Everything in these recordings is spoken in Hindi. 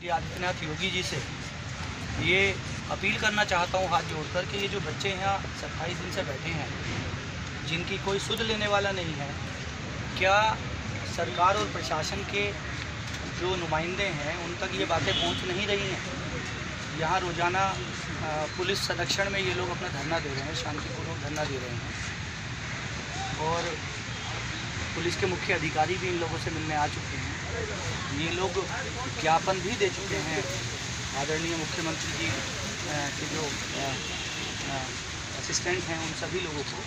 योगी आदित्यनाथ योगी जी से ये अपील करना चाहता हूँ हाथ जोड़कर कि ये जो बच्चे यहाँ 27 दिन से बैठे हैं, जिनकी कोई सुध लेने वाला नहीं है, क्या सरकार और प्रशासन के जो नुमाइंदे हैं उन तक ये बातें पहुँच नहीं रही हैं। यहाँ रोज़ाना पुलिस संरक्षण में ये लोग अपना धरना दे रहे हैं, शांतिपूर्वक धरना दे रहे हैं और पुलिस के मुख्य अधिकारी भी इन लोगों से मिलने आ चुके हैं। ये लोग ज्ञापन भी दे चुके हैं आदरणीय मुख्यमंत्री जी के जो असिस्टेंट हैं उन सभी लोगों को,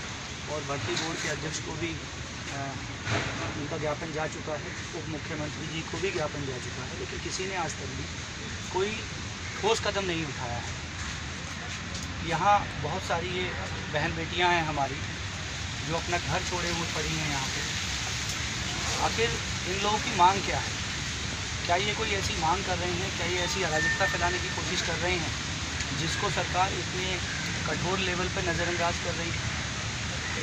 और भर्ती बोर्ड के अध्यक्ष को भी उनका ज्ञापन जा चुका है, उप मुख्यमंत्री जी को भी ज्ञापन जा चुका है, लेकिन किसी ने आज तक भी कोई ठोस कदम नहीं उठाया है। यहाँ बहुत सारी ये बहन बेटियाँ हैं हमारी जो अपना घर छोड़े हुए पड़ी हैं यहाँ पे। आखिर इन लोगों की मांग क्या है? क्या ये कोई ऐसी मांग कर रहे हैं, क्या ये ऐसी अराजकता फैलाने की कोशिश कर रहे हैं जिसको सरकार इतने कठोर लेवल पर नज़रअंदाज कर रही है?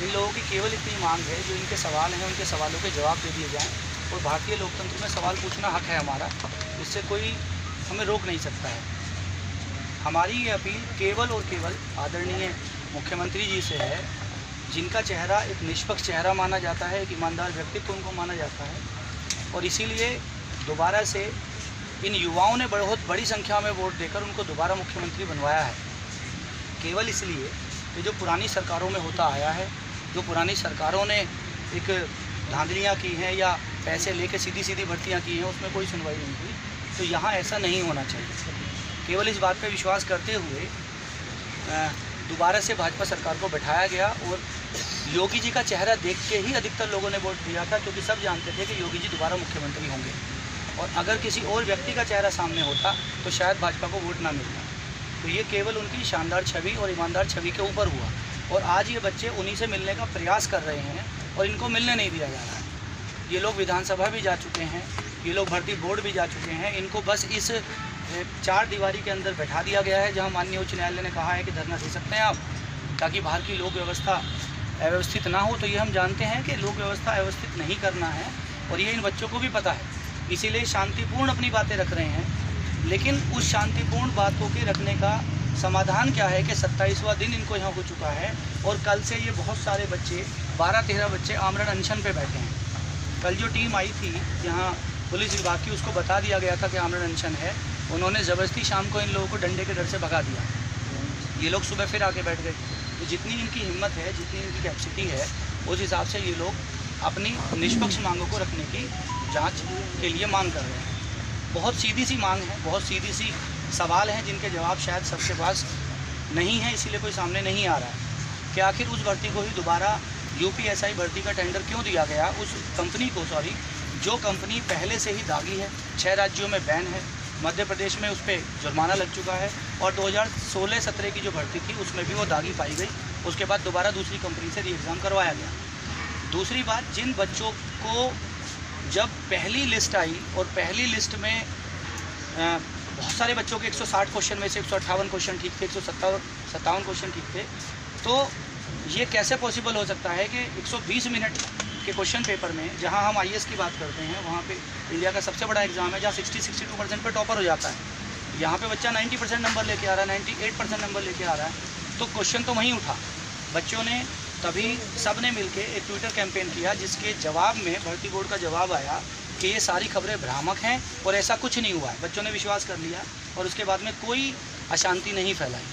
इन लोगों की केवल इतनी मांग है, जो इनके सवाल हैं उनके सवालों के जवाब दे दिए जाएं, और भारतीय लोकतंत्र में सवाल पूछना हक है हमारा, इससे कोई हमें रोक नहीं सकता है। हमारी ये अपील केवल और केवल आदरणीय मुख्यमंत्री जी से है, जिनका चेहरा एक निष्पक्ष चेहरा माना जाता है, एक ईमानदार व्यक्तित्व उनको माना जाता है, और इसीलिए दोबारा से इन युवाओं ने बहुत बड़ी संख्या में वोट देकर उनको दोबारा मुख्यमंत्री बनवाया है। केवल इसलिए कि जो पुरानी सरकारों में होता आया है, जो पुरानी सरकारों ने एक धांधलियाँ की हैं या पैसे लेके सीधी सीधी भर्तियाँ की हैं, उसमें कोई सुनवाई नहीं हुई। तो यहाँ ऐसा नहीं होना चाहिए। केवल इस बात पर विश्वास करते हुए दोबारा से भाजपा सरकार को बैठाया गया, और योगी जी का चेहरा देख के ही अधिकतर लोगों ने वोट दिया था, क्योंकि सब जानते थे कि योगी जी दोबारा मुख्यमंत्री होंगे, और अगर किसी और व्यक्ति का चेहरा सामने होता तो शायद भाजपा को वोट ना मिलता। तो ये केवल उनकी शानदार छवि और ईमानदार छवि के ऊपर हुआ, और आज ये बच्चे उन्हीं से मिलने का प्रयास कर रहे हैं और इनको मिलने नहीं दिया जा रहा है। ये लोग विधानसभा भी जा चुके हैं, ये लोग भर्ती बोर्ड भी जा चुके हैं, इनको बस इस 4 दीवारी के अंदर बैठा दिया गया है, जहाँ माननीय उच्च न्यायालय ने कहा है कि धरना दे सकते हैं आप, ताकि बाहर की लोक व्यवस्था अव्यवस्थित ना हो। तो ये हम जानते हैं कि लोक व्यवस्था अव्यवस्थित नहीं करना है, और ये इन बच्चों को भी पता है, इसीलिए शांतिपूर्ण अपनी बातें रख रहे हैं। लेकिन उस शांतिपूर्ण बातों के रखने का समाधान क्या है कि 27वां दिन इनको यहाँ हो चुका है, और कल से ये बहुत सारे बच्चे 12-13 बच्चे आमरण अनशन पे बैठे हैं। कल जो टीम आई थी यहाँ पुलिस विभाग की, उसको बता दिया गया था कि आमरण अनशन है, उन्होंने ज़बरदस्ती शाम को इन लोगों को डंडे के डर से भगा दिया। ये लोग सुबह फिर आके बैठ गए। तो जितनी इनकी हिम्मत है, जितनी इनकी कैपेसिटी है, उस हिसाब से ये लोग अपनी निष्पक्ष मांगों को रखने की जांच के लिए मांग कर रहे हैं। बहुत सीधी सी मांग है, बहुत सीधी सी सवाल हैं, जिनके जवाब शायद सबके पास नहीं है, इसीलिए कोई सामने नहीं आ रहा है कि आखिर उस भर्ती को ही दोबारा UPSI भर्ती का टेंडर क्यों दिया गया, उस कंपनी को, जो कंपनी पहले से ही दागी है, 6 राज्यों में बैन है, मध्य प्रदेश में उस पर जुर्माना लग चुका है, और 2016-17 की जो भर्ती थी उसमें भी वो दागी पाई गई। उसके बाद दोबारा दूसरी कंपनी से री एग्ज़ाम करवाया गया। दूसरी बात, जिन बच्चों को जब पहली लिस्ट आई और पहली लिस्ट में बहुत सारे बच्चों के 160 क्वेश्चन में से 158 क्वेश्चन ठीक थे, 157 क्वेश्चन ठीक थे, तो ये कैसे पॉसिबल हो सकता है कि 120 मिनट के क्वेश्चन पेपर में, जहां हम IAS की बात करते हैं, वहां पे इंडिया का सबसे बड़ा एग्जाम है, जहां 60-62% पे टॉपर हो जाता है, यहाँ पे बच्चा 90% नंबर लेके आ रहा है, 98% नंबर लेके आ रहा है, तो क्वेश्चन तो वहीं उठा। बच्चों ने तभी सब ने मिलकर एक ट्विटर कैंपेन किया, जिसके जवाब में भर्ती बोर्ड का जवाब आया कि ये सारी खबरें भ्रामक हैं और ऐसा कुछ नहीं हुआ है। बच्चों ने विश्वास कर लिया और उसके बाद में कोई अशांति नहीं फैलाई।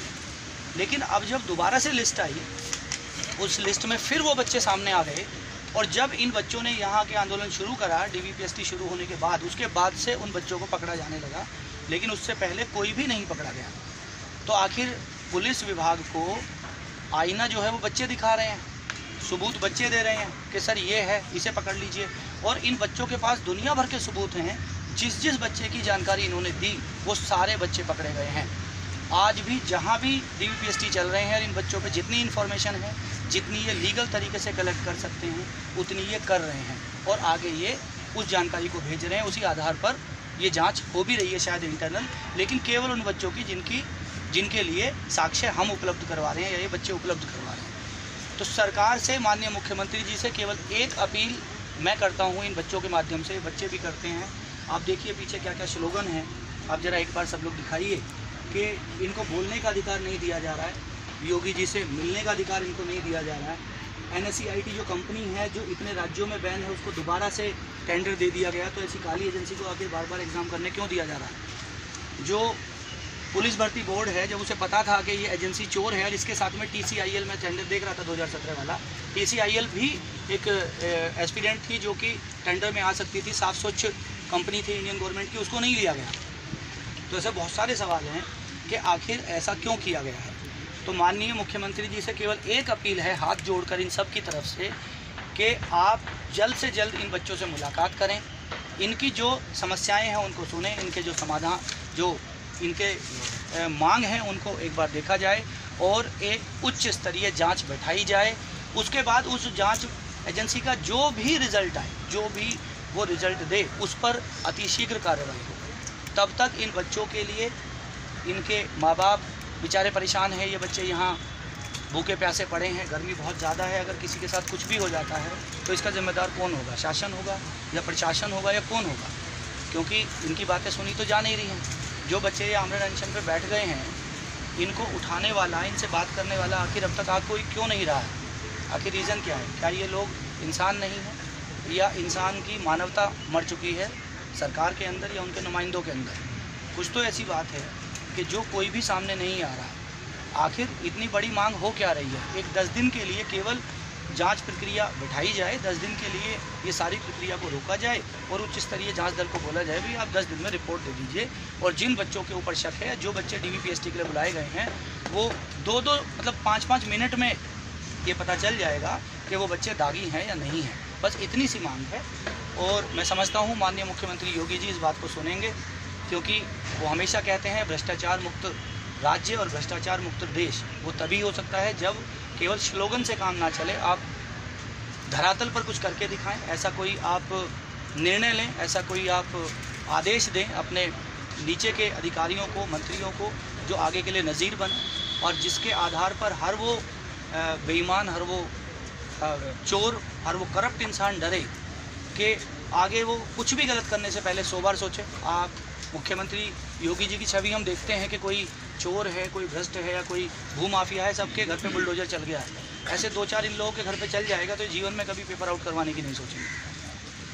लेकिन अब जब दोबारा से लिस्ट आई, उस लिस्ट में फिर वो बच्चे सामने आ गए, और जब इन बच्चों ने यहाँ के आंदोलन शुरू करा DVPST शुरू होने के बाद, उसके बाद से उन बच्चों को पकड़ा जाने लगा, लेकिन उससे पहले कोई भी नहीं पकड़ा गया। तो आखिर पुलिस विभाग को आईना जो है वो बच्चे दिखा रहे हैं, सबूत बच्चे दे रहे हैं कि सर ये है, इसे पकड़ लीजिए, और इन बच्चों के पास दुनिया भर के सबूत हैं। जिस बच्चे की जानकारी इन्होंने दी वो सारे बच्चे पकड़े गए हैं। आज भी जहाँ भी DVPST चल रहे हैं, इन बच्चों पे जितनी इन्फॉर्मेशन है, जितनी ये लीगल तरीके से कलेक्ट कर सकते हैं, उतनी ये कर रहे हैं, और आगे ये उस जानकारी को भेज रहे हैं। उसी आधार पर ये जांच हो भी रही है शायद इंटरनल, लेकिन केवल उन बच्चों की जिनके लिए साक्ष्य हम उपलब्ध करवा रहे हैं या ये बच्चे उपलब्ध करवा रहे हैं। तो सरकार से, माननीय मुख्यमंत्री जी से केवल एक अपील मैं करता हूँ इन बच्चों के माध्यम से, बच्चे भी करते हैं। आप देखिए पीछे क्या क्या स्लोगन है, आप जरा एक बार सब लोग दिखाइए कि इनको बोलने का अधिकार नहीं दिया जा रहा है, योगी जी से मिलने का अधिकार इनको नहीं दिया जा रहा है। NSEIT जो कंपनी है जो इतने राज्यों में बैन है उसको दोबारा से टेंडर दे दिया गया, तो ऐसी काली एजेंसी को आखिर बार बार एग्ज़ाम करने क्यों दिया जा रहा है। जो पुलिस भर्ती बोर्ड है, जब उसे पता था कि ये एजेंसी चोर है और इसके साथ में TCIL में टेंडर देख रहा था 2017 वाला, TCIL भी एक एस्पिरेंट थी जो कि टेंडर में आ सकती थी, साफ स्वच्छ कंपनी थी इंडियन गवर्नमेंट की, उसको नहीं लिया गया। तो ऐसे बहुत सारे सवाल हैं कि आखिर ऐसा क्यों किया गया है। तो माननीय मुख्यमंत्री जी से केवल एक अपील है हाथ जोड़कर इन सब की तरफ से कि आप जल्द से जल्द इन बच्चों से मुलाकात करें, इनकी जो समस्याएं हैं उनको सुनें, इनके जो समाधान जो इनके मांग हैं उनको एक बार देखा जाए और एक उच्च स्तरीय जांच बैठाई जाए। उसके बाद उस जांच एजेंसी का जो भी रिज़ल्ट आए, जो भी वो रिज़ल्ट दे, उस पर अतिशीघ्र कार्रवाई हो। तब तक इन बच्चों के लिए, इनके माँ बाप बेचारे परेशान हैं, ये बच्चे यहाँ भूखे प्यासे पड़े हैं, गर्मी बहुत ज़्यादा है। अगर किसी के साथ कुछ भी हो जाता है तो इसका जिम्मेदार कौन होगा, शासन होगा या प्रशासन होगा या कौन होगा, क्योंकि इनकी बातें सुनी तो जा नहीं रही हैं। जो बच्चे ये आमरण अनशन पे बैठ गए हैं, इनको उठाने वाला, इनसे बात करने वाला आखिर अब तक कोई क्यों नहीं रहा है। आखिर रीज़न क्या है? क्या ये लोग इंसान नहीं हैं या इंसान की मानवता मर चुकी है सरकार के अंदर या उनके नुमाइंदों के अंदर? कुछ तो ऐसी बात है कि जो कोई भी सामने नहीं आ रहा है। आखिर इतनी बड़ी मांग हो क्या रही है? एक 10 दिन के लिए केवल जांच प्रक्रिया बिठाई जाए, 10 दिन के लिए ये सारी प्रक्रिया को रोका जाए और उच्च स्तरीय जांच दल को बोला जाए भी आप 10 दिन में रिपोर्ट दे दीजिए। और जिन बच्चों के ऊपर शक है, जो बच्चे DVPST के लिए बुलाए गए हैं, वो 2-2 मतलब 5-5 मिनट में ये पता चल जाएगा कि वो बच्चे दागी हैं या नहीं हैं। बस इतनी सी मांग है और मैं समझता हूँ माननीय मुख्यमंत्री योगी जी इस बात को सुनेंगे, क्योंकि वो हमेशा कहते हैं भ्रष्टाचार मुक्त राज्य और भ्रष्टाचार मुक्त देश वो तभी हो सकता है जब केवल स्लोगन से काम ना चले, आप धरातल पर कुछ करके दिखाएं। ऐसा कोई आप निर्णय लें, ऐसा कोई आप आदेश दें अपने नीचे के अधिकारियों को, मंत्रियों को, जो आगे के लिए नज़ीर बने और जिसके आधार पर हर वो बेईमान, हर वो चोर, हर वो करप्ट इंसान डरे कि आगे वो कुछ भी गलत करने से पहले 100 बार सोचे। आप मुख्यमंत्री योगी जी की छवि हम देखते हैं कि कोई चोर है, कोई भ्रष्ट है या कोई भूमाफिया है, सबके घर पे बुलडोजर चल गया है। ऐसे 2-4 इन लोगों के घर पे चल जाएगा तो जीवन में कभी पेपर आउट करवाने की नहीं सोचेंगे।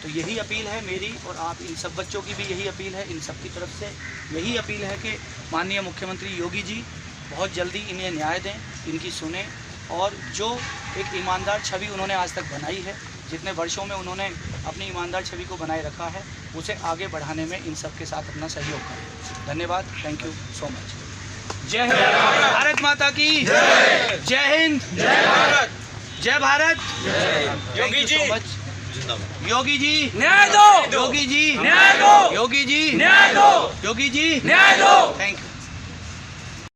तो यही अपील है मेरी और आप इन सब बच्चों की भी यही अपील है, इन सब की तरफ से यही अपील है कि माननीय मुख्यमंत्री योगी जी बहुत जल्दी इन्हें न्याय दें, इनकी सुने और जो एक ईमानदार छवि उन्होंने आज तक बनाई है, जितने वर्षों में उन्होंने अपनी ईमानदार छवि को बनाए रखा है, उसे आगे बढ़ाने में इन सब के साथ अपना सहयोग करें। धन्यवाद, थैंक यू सो मच। जय हिंद, भारत माता की जय हिंद, जय भारत, जय भारत। Yogi ji so much. योगी जी न्याय दो, योगी जी न्याय दो, योगी जी न्याय दो, योगी जी न्याय दो। Thank you.